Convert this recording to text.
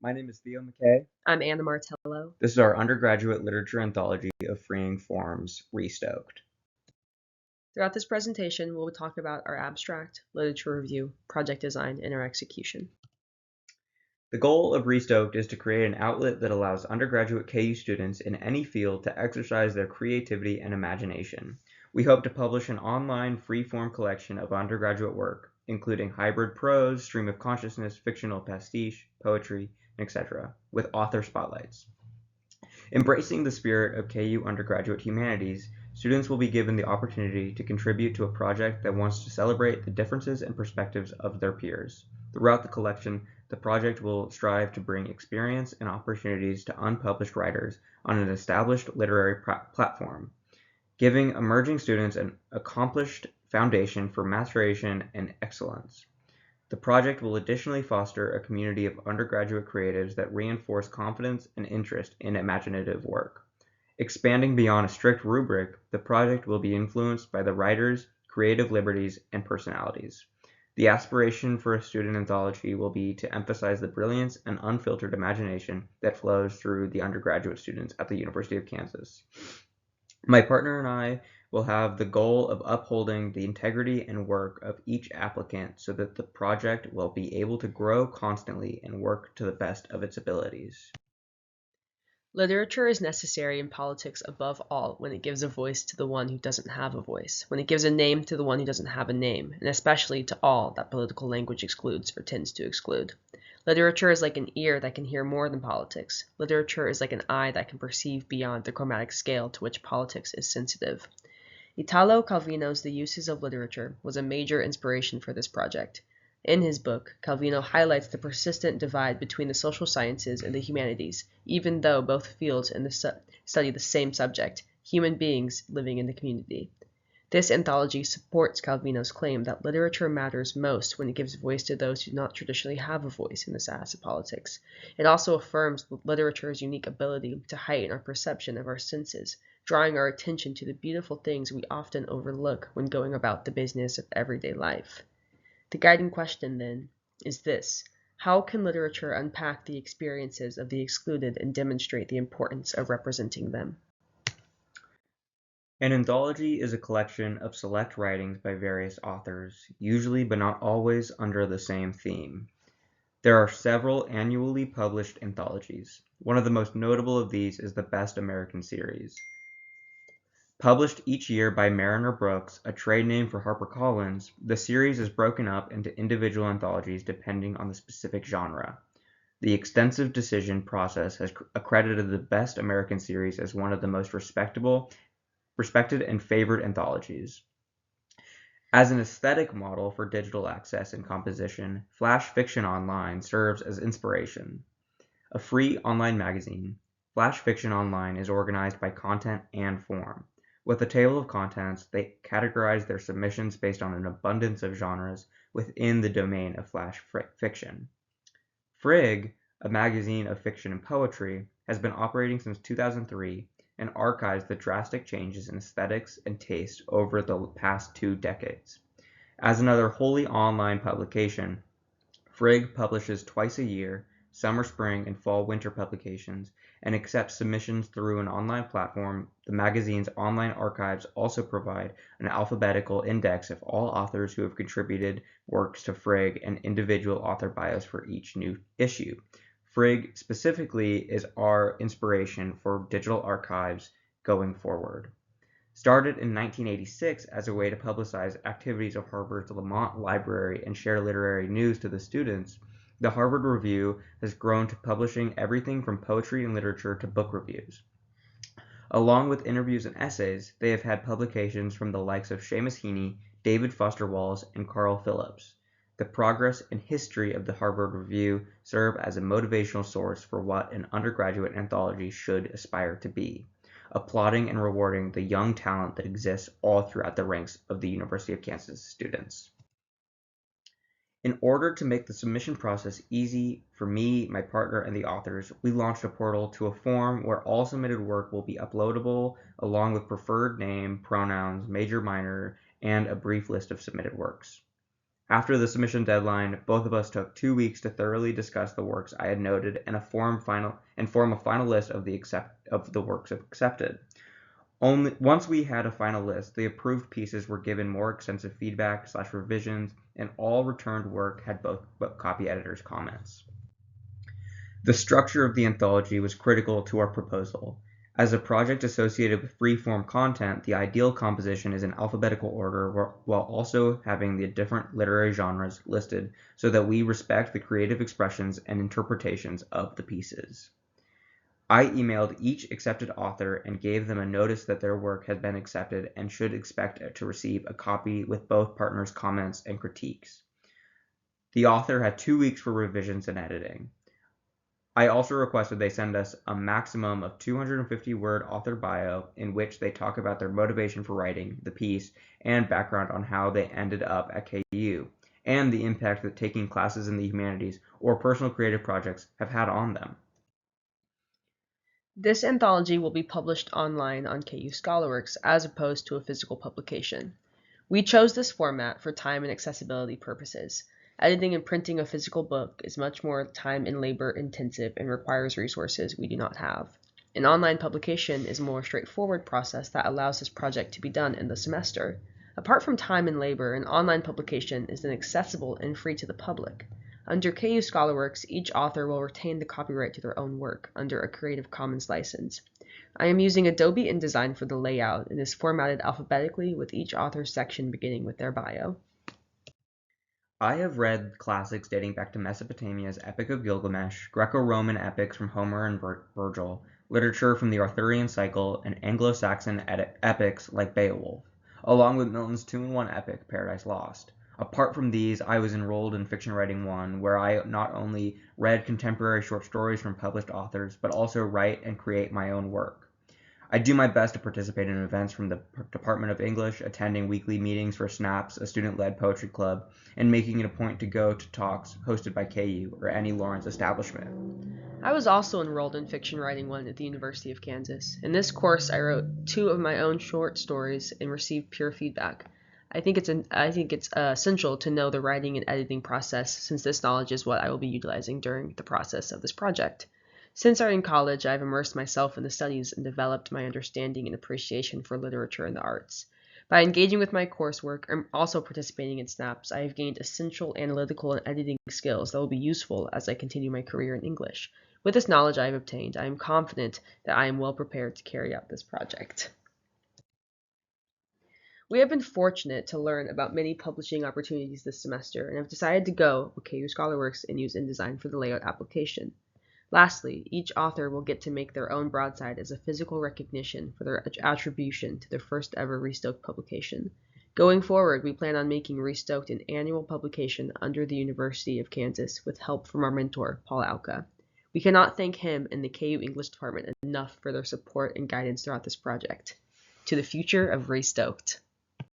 My name is Theo McKay. I'm Anna Martello. This is our undergraduate literature anthology of Freeing Forms, Restoked. Throughout this presentation, we'll talk about our abstract, literature review, project design, and our execution. The goal of Restoked is to create an outlet that allows undergraduate KU students in any field to exercise their creativity and imagination. We hope to publish an online free-form collection of undergraduate work, including hybrid prose, stream of consciousness, fictional pastiche, poetry, etc., with author spotlights. Embracing the spirit of KU undergraduate humanities, students will be given the opportunity to contribute to a project that wants to celebrate the differences and perspectives of their peers. Throughout the collection, the project will strive to bring experience and opportunities to unpublished writers on an established literary platform, giving emerging students an accomplished foundation for maturation and excellence. The project will additionally foster a community of undergraduate creatives that reinforce confidence and interest in imaginative work. Expanding beyond a strict rubric, the project will be influenced by the writers' creative liberties and personalities. The aspiration for a student anthology will be to emphasize the brilliance and unfiltered imagination that flows through the undergraduate students at the University of Kansas. My partner and I will have the goal of upholding the integrity and work of each applicant so that the project will be able to grow constantly and work to the best of its abilities. Literature is necessary in politics above all when it gives a voice to the one who doesn't have a voice, when it gives a name to the one who doesn't have a name, and especially to all that political language excludes or tends to exclude. Literature is like an ear that can hear more than politics. Literature is like an eye that can perceive beyond the chromatic scale to which politics is sensitive. Italo Calvino's The Uses of Literature was a major inspiration for this project. In his book, Calvino highlights the persistent divide between the social sciences and the humanities, even though both fields study the same subject, human beings living in the community. This anthology supports Calvino's claim that literature matters most when it gives voice to those who do not traditionally have a voice in the status of politics. It also affirms literature's unique ability to heighten our perception of our senses, drawing our attention to the beautiful things we often overlook when going about the business of everyday life. The guiding question, then, is this: how can literature unpack the experiences of the excluded and demonstrate the importance of representing them? An anthology is a collection of select writings by various authors, usually but not always under the same theme. There are several annually published anthologies. One of the most notable of these is the Best American Series. Published each year by Mariner Brooks, a trade name for HarperCollins, the series is broken up into individual anthologies depending on the specific genre. The extensive decision process has accredited the Best American Series as one of the most respected and favored anthologies. As an aesthetic model for digital access and composition, Flash Fiction Online serves as inspiration. A free online magazine, Flash Fiction Online is organized by content and form. With a table of contents, they categorize their submissions based on an abundance of genres within the domain of flash fiction. Frig, a magazine of fiction and poetry, has been operating since 2003 and archives the drastic changes in aesthetics and taste over the past 2 decades. As another wholly online publication, Frig publishes twice a year, summer, spring, and fall winter publications, and accepts submissions through an online platform. The magazine's online archives also provide an alphabetical index of all authors who have contributed works to Frig and individual author bios for each new issue. Frig specifically is our inspiration for digital archives going forward. Started in 1986 as a way to publicize activities of Harvard's Lamont Library and share literary news to the students, the Harvard Review has grown to publishing everything from poetry and literature to book reviews. Along with interviews and essays, they have had publications from the likes of Seamus Heaney, David Foster Wallace, and Carl Phillips. The progress and history of the Harvard Review serve as a motivational source for what an undergraduate anthology should aspire to be, applauding and rewarding the young talent that exists all throughout the ranks of the University of Kansas students. In order to make the submission process easy for me, my partner, and the authors, we launched a portal to a form where all submitted work will be uploadable, along with preferred name, pronouns, major, minor, and a brief list of submitted works. After the submission deadline, both of us took 2 weeks to thoroughly discuss the works I had noted and form a final list of the works accepted. Once we had a final list, the approved pieces were given more extensive feedback/revisions, and all returned work had both copy editors' comments. The structure of the anthology was critical to our proposal. As a project associated with free-form content, the ideal composition is in alphabetical order while also having the different literary genres listed so that we respect the creative expressions and interpretations of the pieces. I emailed each accepted author and gave them a notice that their work had been accepted and should expect to receive a copy with both partners' comments and critiques. The author had 2 weeks for revisions and editing. I also requested they send us a maximum of 250-word author bio in which they talk about their motivation for writing the piece and background on how they ended up at KU, and the impact that taking classes in the humanities or personal creative projects have had on them. This anthology will be published online on KU ScholarWorks as opposed to a physical publication. We chose this format for time and accessibility purposes. Editing and printing a physical book is much more time and labor intensive and requires resources we do not have. An online publication is a more straightforward process that allows this project to be done in the semester. Apart from time and labor, an online publication is then accessible and free to the public. Under KU ScholarWorks, each author will retain the copyright to their own work under a Creative Commons license. I am using Adobe InDesign for the layout and is formatted alphabetically with each author's section beginning with their bio. I have read classics dating back to Mesopotamia's Epic of Gilgamesh, Greco-Roman epics from Homer and Virgil, literature from the Arthurian cycle, and Anglo-Saxon epics like Beowulf, along with Milton's two-in-one epic, Paradise Lost. Apart from these, I was enrolled in Fiction Writing 1, where I not only read contemporary short stories from published authors, but also write and create my own work. I do my best to participate in events from the Department of English, attending weekly meetings for SNAPS, a student-led poetry club, and making it a point to go to talks hosted by KU or any Lawrence establishment. I was also enrolled in Fiction Writing 1 at the University of Kansas. In this course, I wrote 2 of my own short stories and received peer feedback. I think it's essential to know the writing and editing process, since this knowledge is what I will be utilizing during the process of this project. Since starting college, I've immersed myself in the studies and developed my understanding and appreciation for literature and the arts. By engaging with my coursework and also participating in SNAPS, I have gained essential analytical and editing skills that will be useful as I continue my career in English. With this knowledge I have obtained, I am confident that I am well prepared to carry out this project. We have been fortunate to learn about many publishing opportunities this semester and have decided to go with KU ScholarWorks and use InDesign for the layout application. Lastly, each author will get to make their own broadside as a physical recognition for their attribution to their first ever Restoked publication. Going forward, we plan on making Restoked an annual publication under the University of Kansas with help from our mentor, Paul Alka. We cannot thank him and the KU English Department enough for their support and guidance throughout this project. To the future of Restoked.